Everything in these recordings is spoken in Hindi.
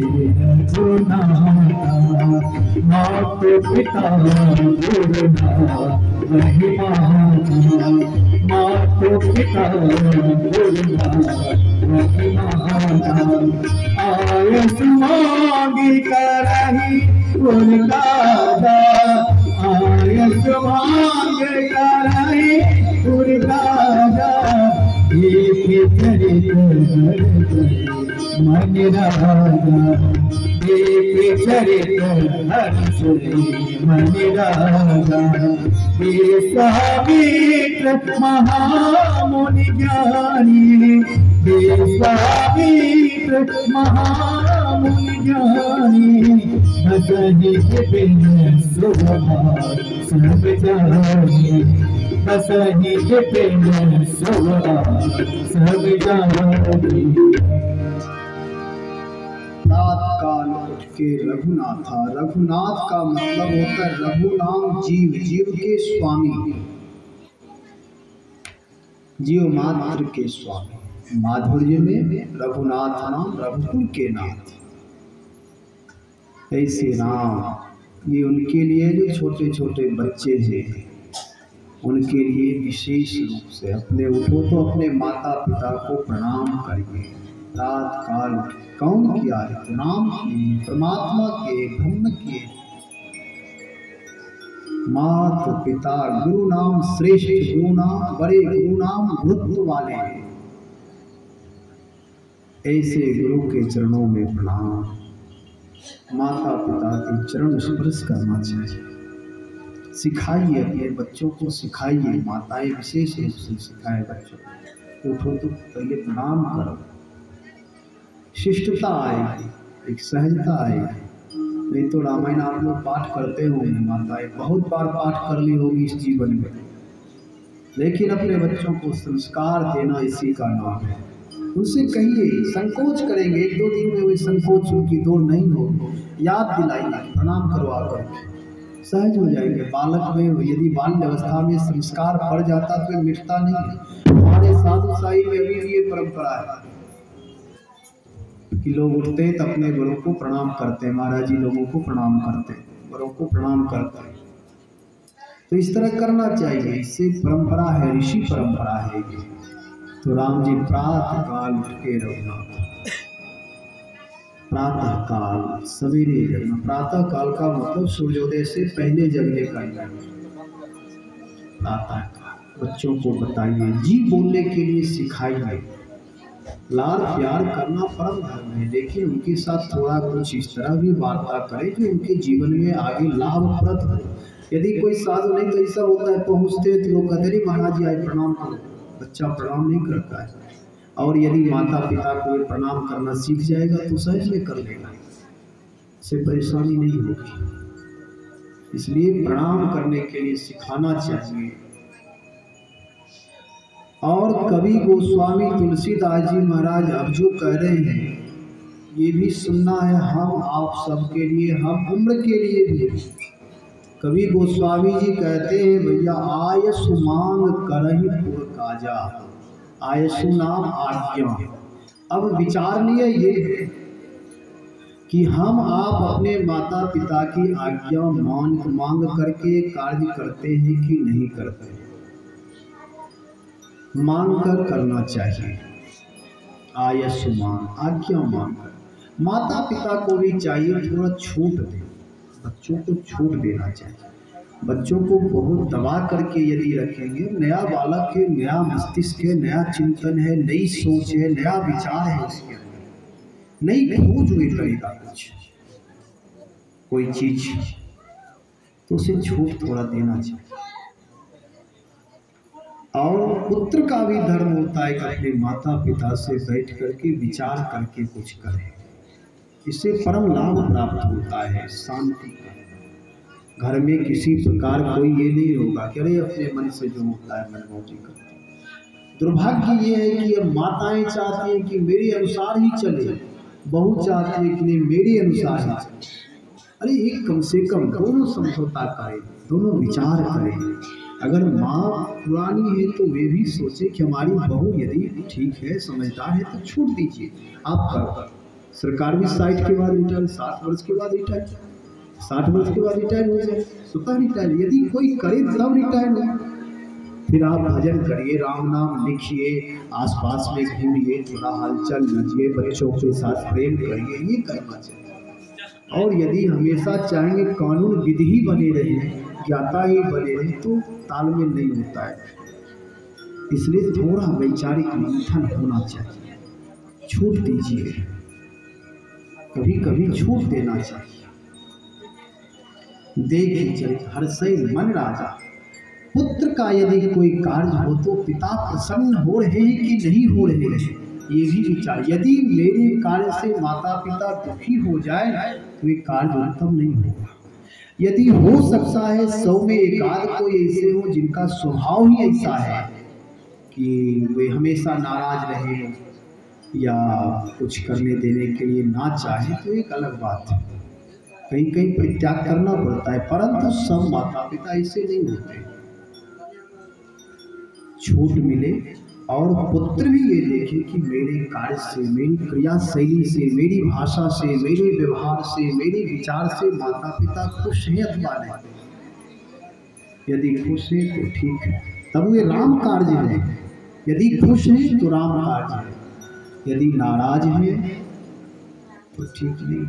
रघुनाथा, मात पिता गुरुना वही माता, मात पिता गुरुना वही माता। आयस मांगी करही उनका दा, आयस मांग करही उनका दा, एक चरित मन राजा, एक चरित हर्ष मन राजा। विश्वामित्र महामुनि ज्ञानी, विश्वामित्र महामुनि ज्ञानी, बसहि बिन सुहा सब जानी, बसहि बिन सुहा सब जानी। रात काल उठ के रघुनाथा, रघुनाथ का मतलब होता है रघु नाम जीव, जीव के स्वामी, जीव मात्र के स्वामी। माधुर्य में रघुनाथ नाम, रघुकुल के नाथ। ऐसे नाम ये उनके लिए जो छोटे छोटे बच्चे हैं उनके लिए विशेष रूप से अपने उठो तो अपने माता पिता को प्रणाम करिए। रात काल कौन किया है? नाम किए, परमात्मा के, ब्रह्म के। मात पिता गुरु नाम श्रेष्ठ, गुरु नाम बड़े, गुरु नाम गुरुत्व वाले। ऐसे गुरु के चरणों में प्रणाम। माता पिता के चरण स्पर्श करना चाहिए। सिखाइए अपने बच्चों को, सिखाइए। माताएं विशेष रूप से सिखाए बच्चों को। उठो तो पहले प्रणाम करो, शिष्टता आएगी, एक सहजता आएगी। नहीं तो रामायण आप लोग पाठ करते होंगे, माताएं बहुत बार पाठ कर ली होगी इस जीवन में, लेकिन अपने बच्चों को संस्कार देना इसी का नाम है। उनसे कहिए, संकोच करेंगे, एक दो दिन में वही संकोच उनकी दूर नहीं होगी। याद दिलाइए, प्रणाम करो आकर, सहज हो जाएंगे। बालक में यदि बाल्य अवस्था में संस्कार पड़ जाता तो मिटता नहीं। हमारे साधु साई में अभी भी ये परंपरा है कि लोग उठते तो अपने बड़ों को प्रणाम करते हैं। महाराज जी लोगों को प्रणाम करते हैं, बड़ों को प्रणाम करते हैं। तो इस तरह करना चाहिए, इससे परंपरा है, ऋषि परंपरा है। तो राम जी प्रातः काल उठ के रघुनाथ, प्रातः काल सवेरे जगना। प्रातः काल का मतलब सूर्योदय से पहले जगने का। प्रातः काल बच्चों को बताइए, जी बोलने के लिए सिखाइए। लाड प्यार करना परम धर्म है, लेकिन उनके साथ थोड़ा कुछ इस तरह भी वार्ता करें जो उनके जीवन में आगे लाभप्रद हो। यदि कोई साधु नहीं तो ऐसा होता है, पहुँचते तो लोग कहते नहीं महाराज जी आए प्रणाम करो, बच्चा प्रणाम नहीं करता है। और यदि माता पिता को प्रणाम करना सीख जाएगा तो सहज में कर लेगा, इससे परेशानी नहीं होगी। इसलिए प्रणाम करने के लिए सिखाना चाहिए। और कवि गोस्वामी तुलसीदास जी महाराज अब जो कह रहे हैं ये भी सुनना है हम आप सबके लिए, हम उम्र के लिए भी। कवि गोस्वामी जी कहते हैं, भैया आयसु मांग करहि पुर काजा, आयसु नाम आज्ञा। अब विचार लिए ये कि हम आप अपने माता पिता की आज्ञा मांग करके कार्य करते हैं कि नहीं करते। मांग कर करना चाहिए। आयसु मांग, आज्ञा मांग कर। माता पिता को भी चाहिए थोड़ा छूट दे, बच्चों को छूट देना चाहिए। बच्चों को बहुत दबा करके यदि रखेंगे, नया बालक है, नया मस्तिष्क है, नया चिंतन है, नई सोच है, नया विचार है, उसके अंदर नई खोज हुई करेगा कुछ कोई चीज, तो उसे छूट थोड़ा देना चाहिए। और पुत्र का भी धर्म होता है कि अपने माता पिता से बैठ करके विचार करके कुछ करे, इससे परम लाभ प्राप्त होता है, शांति का। घर में किसी प्रकार कोई ये नहीं होगा कि अरे अपने मन से जो होता है मनमौजी करते। दुर्भाग्य ये है कि अब माताएं चाहती हैं कि मेरे अनुसार ही चले, बहू चाहती है कि नहीं मेरे अनुसार ही चले। अरे एक कम से कम दोनों समझौता करें, दोनों विचार करें। अगर माँ पुरानी है तो वे भी सोचे कि हमारी बहू यदि ठीक है, समझदार है तो छूट दीजिए, आप करो, सरकार भी 60 के बाद रिटायर, 60 वर्ष के बाद रिटायर, 60 वर्ष के बाद रिटायर हो जाए, स्वतः रिटायर। यदि कोई करे तब रिटायर हो। फिर आप भजन करिए, राम नाम लिखिए, आसपास में घूमिए, थोड़ा हलचल लीजिए, बच्चों के साथ प्रेम करिए, ये करना चाहिए। और यदि हमेशा चाहेंगे कानून विधि ही बने रहे, ज्ञाता ही बने रहे, तो तालमेल नहीं होता है। इसलिए थोड़ा वैचारिक मंथन होना चाहिए। छूट दीजिए, कभी कभी छूट देना चाहिए। देखिए चरित हर्षै मन राजा, पुत्र का यदि कोई कार्य हो तो पिता प्रसन्न हो रहे हैं कि नहीं हो रहे हैं, ये भी विचार। यदि मेरे कार्य से माता पिता दुखी हो जाए तो ये कार्य उत्तम नहीं होगा। यदि हो सकता है 100 में एकाध कोई ऐसे हो जिनका स्वभाव ही ऐसा है कि वे हमेशा नाराज रहे या कुछ करने देने के लिए ना चाहे, तो एक अलग बात है, कहीं कहीं परित्याग करना पड़ता है। परंतु सब माता पिता ऐसे नहीं होते। छूट मिले और पुत्र भी ये देखे कि मेरे कार्य से, मेरी क्रिया शैली से, मेरी भाषा से, मेरे व्यवहार से, मेरे विचार से माता पिता खुश हैं अथवा नहीं। यदि खुश है तो ठीक है, तब वे राम कार्य है। यदि खुश है तो राम कार्य है, यदि नाराज है तो ठीक नहीं,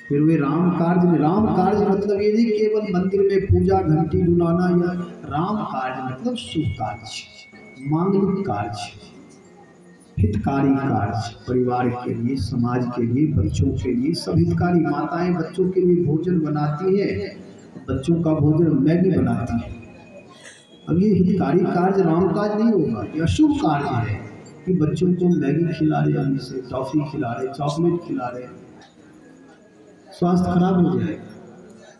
फिर वे राम कार्य में। राम कार्य मतलब ये नहीं केवल मंदिर में पूजा घंटी डुलाना, या राम कार्य मतलब शुभ कार्य, मांगलिक कार्य, हितकारी कार्य, परिवार के लिए, समाज के लिए, बच्चों के लिए, सब हितकारी। माताएं बच्चों के लिए भोजन बनाती है, बच्चों का भोजन मैगी बनाती है। अब ये हितकारी कार्य राम कार्य नहीं होगा, ये अशुभ कार्य है कि बच्चों को मैगी खिला रहे, उनसे टॉफी खिला रहे, चॉकलेट खिला रहे, स्वास्थ्य खराब हो जाएगा,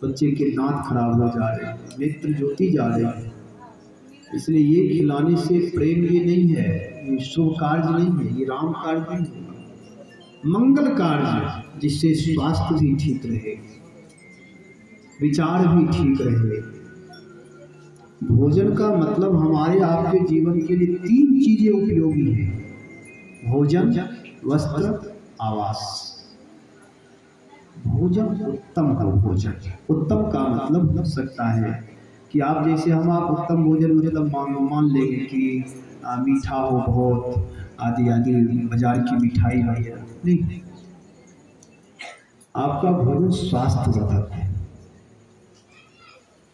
बच्चे के दांत खराब हो जा रहे, नेत्र ज्योति जा रहे हैं। इसलिए ये खिलाने से प्रेम ये नहीं है, ये शुभ कार्य नहीं है, ये राम कार्य नहीं है। मंगल कार्य जिससे स्वास्थ्य भी ठीक रहे, विचार भी ठीक रहे। भोजन का मतलब हमारे आपके जीवन के लिए 3 चीजें उपयोगी हैं: भोजन, वस्त्र, आवास। भोजन उत्तम हो। भोजन उत्तम का मतलब हो सकता है कि आप जैसे आप उत्तम भोजन मतलब मान लेंगे कि मीठा हो बहुत, आदि आदि बाजार की मिठाई वगैरह नहीं। आपका भोजन स्वास्थ्यवर्धक है,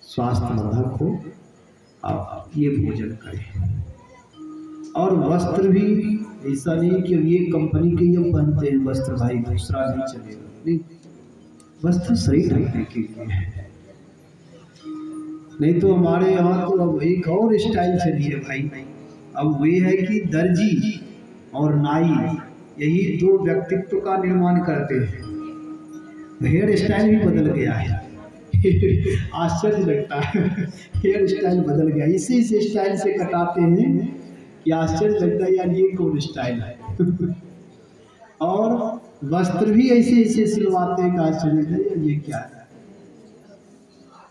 स्वास्थ्यवर्धक हो, आप ये भोजन करें। और वस्त्र भी ऐसा नहीं कि ये कंपनी के ये पहनते हैं वस्त्र, भाई दूसरा नहीं चलेगा, नहीं। वस्त्र सही ढकने के लिए है, नहीं तो हमारे यहाँ तो अब एक और स्टाइल चली है भाई। अब वे है कि दर्जी और नाई, यही 2 व्यक्तित्व का निर्माण करते हैं। हेयर स्टाइल भी बदल गया है। आश्चर्य लगता है, हेयर स्टाइल बदल गया, इसी स्टाइल से कटाते हैं कि आश्चर्य लगता है यार ये कौन स्टाइल है। और वस्त्र भी ऐसे ऐसे सिलवाते हैं, आश्चर्य लगता है ये क्या है।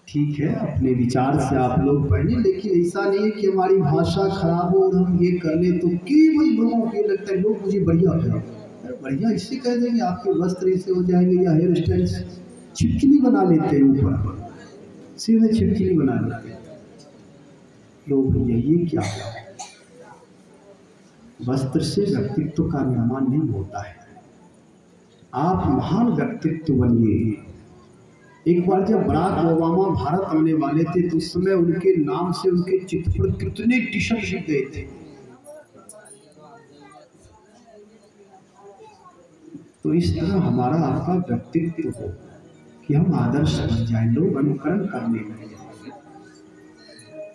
ठीक है, अपने विचार से आप लोग पढ़ें, लेकिन ऐसा नहीं है कि हमारी भाषा खराब हो और हम ये कर लें तो केवल लोगों को लगता है लोग मुझे बढ़िया हो जाए। बढ़िया इससे कह देंगे आपके वस्त्र ऐसे हो जाएंगे, या हेयर स्टाइल छिपकली बना लेते हैं, ऊपर सीधे छिपकली बना लेते हैं लोग। भैया ये क्या है? वस्त्र से व्यक्तित्व का निर्माण नहीं होता है। आप महान व्यक्तित्व बनिए। एक बार जब बराक ओबामा भारत आने वाले थे तो उस समय उनके नाम से उनके चित्र पर कितने टी-शर्ट लिख गए थे। तो इस तरह हमारा आपका व्यक्तित्व हो कि हम आदर्श बन जाए, लोग अनुकरण करने लगे।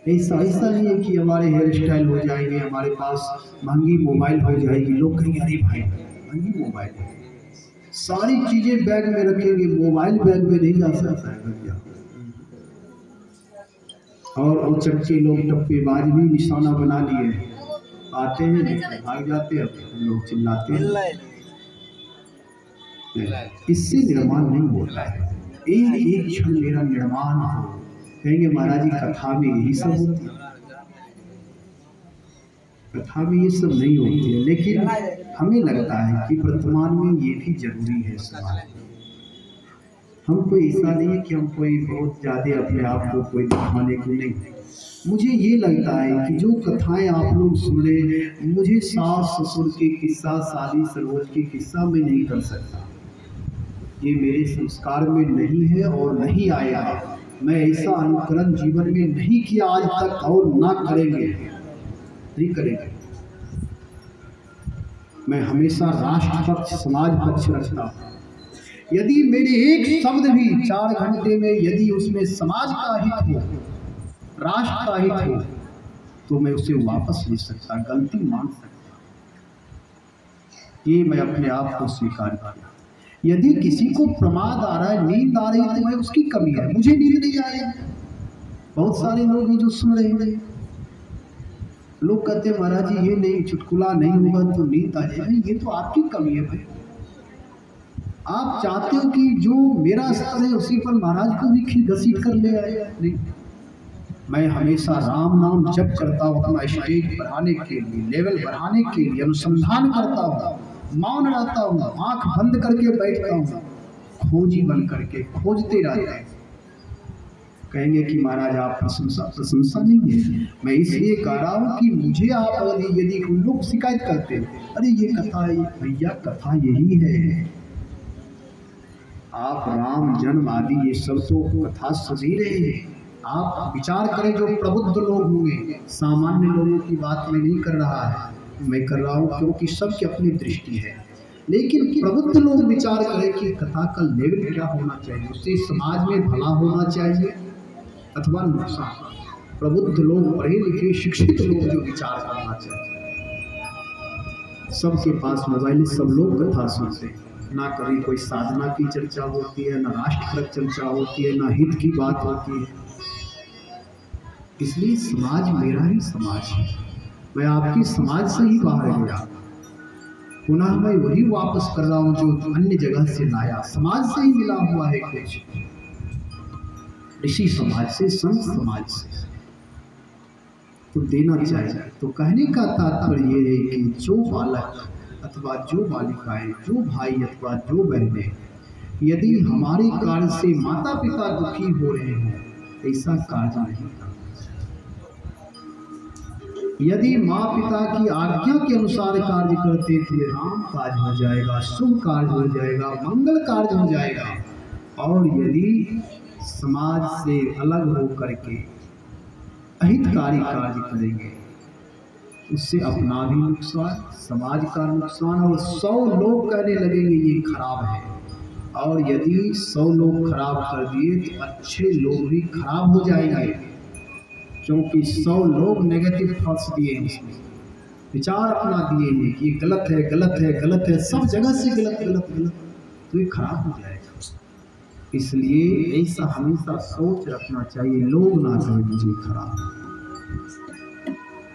ऐसा नहीं है कि हमारे हेयर स्टाइल हो जाएंगे, हमारे पास महंगी मोबाइल हो जाएगी, लोग कहेंगे अरे भाई महंगी मोबाइल है, सारी चीजें बैग में रखेंगे, मोबाइल बैग में नहीं जा सकता है भैया। और चक्के लोग टप्पेबाज भी निशाना बना लिए, आते हैं भाग जाते हैं, लोग चिल्लाते हैं। इससे निर्माण नहीं होता है। एक एक क्षण मेरा निर्माण हो, कहेंगे महाराज जी कथा में यही सब होती है, कथा में ये सब नहीं होती है। लेकिन हमें लगता है कि वर्तमान में ये भी जरूरी है समाज में। हम कोई ऐसा नहीं है कि हम कोई बहुत ज़्यादा अपने आप को कोई दिखाने को नहीं। मुझे ये लगता है कि जो कथाएं आप लोग सुन रहे, मुझे सास ससुर के किस्सा, शादी सरोज के किस्सा में नहीं कर सकता। ये मेरे संस्कार में नहीं है और नहीं आएगा। मैं ऐसा अनुकरण जीवन में नहीं किया आज तक और ना करेंगे, नहीं करेंगे। मैं हमेशा राष्ट्र पक्ष, समाज पक्ष रखता हूँ। यदि मेरे एक शब्द भी 4 घंटे में यदि उसमें समाज का हित हो, राष्ट्र का हित हो, तो मैं उसे वापस ले सकता, गलती मान सकता। ये मैं अपने आप को स्वीकार किया। यदि किसी को प्रमाद आ रहा है, नींद आ रही है, तो मैं उसकी कमी है, मुझे नींद नहीं आ रही। बहुत सारे लोग हैं जो सुन रहे हैं, लोग कहते हैं महाराज जी ये नहीं, चुटकुला नहीं होगा तो नींद आ जाएगी। ये तो आपकी कमी है भाई। आप चाहते हो कि जो मेरा स्तर है उसी पर महाराज को भी घसीट कर ले आए। नहीं, मैं हमेशा राम नाम जप करता हूँ, अपना स्टेज बढ़ाने के लिए, लेवल बढ़ाने के लिए अनुसंधान करता हूँ, मौन रहता हूँ, आंख बंद करके बैठता हूँ, खोजी बन करके खोजते रहते हैं। कहेंगे कि महाराज आप प्रशंसा नहीं है। मैं इसलिए कह रहा हूँ कि मुझे आप यदि लोग शिकायत करते हैं, अरे ये कथा है, भैया कथा यही है। आप राम जन्म आदि ये सब तो कथा सजी रहे हैं। आप विचार करें, जो प्रबुद्ध लोग होंगे, सामान्य लोगों की बात में नहीं कर रहा है, मैं कर रहा हूँ क्योंकि सबकी अपनी दृष्टि है। लेकिन प्रबुद्ध लोग विचार करें कि कथा का लेवल क्या होना चाहिए, उससे समाज में भला होना चाहिए अथवा नुकसान। प्रबुद्ध लोग, पढ़े लिखे शिक्षित लोग जो विचार करना चाहिए। सबके पास मोबाइल, सब लोग कथा सुनते हैं, ना कभी कोई साधना की चर्चा होती है, ना राष्ट्रपरक चर्चा होती है, ना हित की बात होती है। इसलिए समाज मेरा ही समाज है। मैं आपकी समाज से ही बाहर गया, पुनः मैं वही वापस कर रहा हूँ जो अन्य जगह से लाया। समाज से ही मिला हुआ है कुछ, ऋषि समाज से, संत समाज से, तो देना चाहिए। तो कहने का तात्पर्य ये है कि जो बालक अथवा जो बालिकाएं, जो भाई अथवा जो बहनें, यदि हमारे कार्य से माता पिता दुखी हो रहे हैं, ऐसा कार्य नहीं करना। यदि माँ पिता की आज्ञा के अनुसार कार्य करते तो राम कार्य हो जाएगा, शुभ कार्य हो जाएगा, मंगल कार्य हो जाएगा। और यदि समाज से अलग हो करके अहितकारी कार्य करेंगे, उससे अपना भी नुकसान, समाज का नुकसान, और 100 लोग कहने लगेंगे ये खराब है। और यदि 100 लोग खराब कर दिए तो अच्छे लोग भी खराब हो जाएंगे, क्योंकि 100 लोग नेगेटिव थॉट्स दिए हैं, इसमें विचार अपना दिए हैं कि ये गलत है, गलत है, गलत है, सब जगह से गलत गलत गलत, तो ये खराब हो जाएगा। इसलिए ऐसा हमेशा सोच रखना चाहिए, लोग ना कहें मुझे खराब,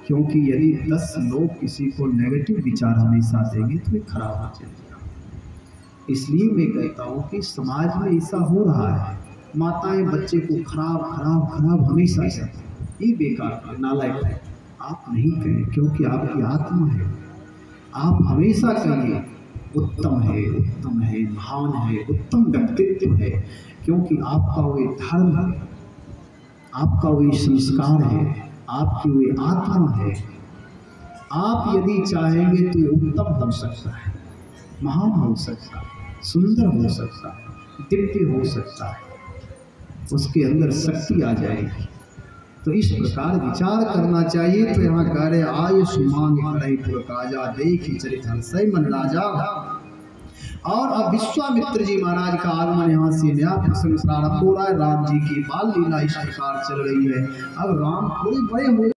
क्योंकि यदि 10 लोग किसी को नेगेटिव विचार हमेशा देंगे तो ये खराब हो जाएगा। इसलिए मैं कहता हूँ कि समाज में ऐसा हो रहा है, माताएं बच्चे को खराब खराब खराब हमेशा ऐसा, ये बेकार, नालायक है। आप नहीं कहें, क्योंकि आपकी आत्मा है। आप हमेशा कहिए उत्तम है, उत्तम है, महान है, उत्तम व्यक्तित्व है, क्योंकि आपका वो धर्म है, आपका वो संस्कार है, आपकी वो आत्मा है। आप यदि चाहेंगे तो ये उत्तम हो सकता है, महान हो सकता है, सुंदर हो सकता है, दिव्य हो सकता है, उसके अंदर शक्ति आ जाएगी। तो इस प्रकार विचार करना चाहिए। तो यहाँ कह रहे आयुष मांग करई पुरकाजा, देखी चरित हंसई मन राजा। और अब विश्वामित्र जी महाराज का आगमन यहाँ से नया प्रसंग प्रारंभ हो रहा है। राम जी की बाल लीला इस प्रकार चल रही है। अब राम थोड़े बड़े हो